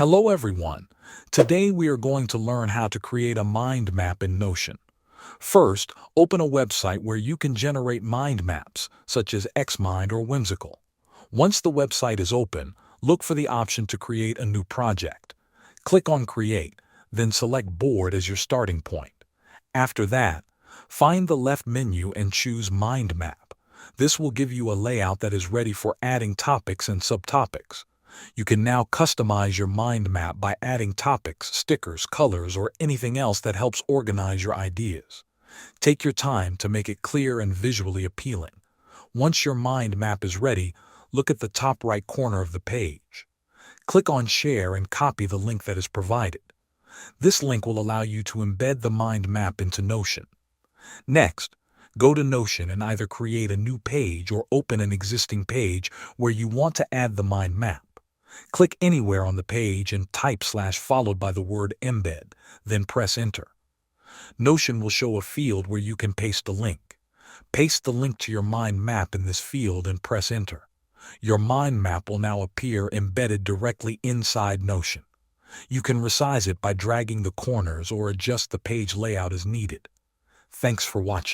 Hello everyone. Today we are going to learn how to create a mind map in Notion. First, open a website where you can generate mind maps, such as Xmind or Whimsical. Once the website is open, look for the option to create a new project. Click on Create, then select Board as your starting point. After that, find the left menu and choose Mind Map. This will give you a layout that is ready for adding topics and subtopics. You can now customize your mind map by adding topics, stickers, colors, or anything else that helps organize your ideas. Take your time to make it clear and visually appealing. Once your mind map is ready, look at the top right corner of the page. Click on Share and copy the link that is provided. This link will allow you to embed the mind map into Notion. Next, go to Notion and either create a new page or open an existing page where you want to add the mind map. Click anywhere on the page and type / followed by the word embed, then press enter. Notion will show a field where you can paste a link. Paste the link to your mind map in this field and press enter. Your mind map will now appear embedded directly inside Notion. You can resize it by dragging the corners or adjust the page layout as needed. Thanks for watching.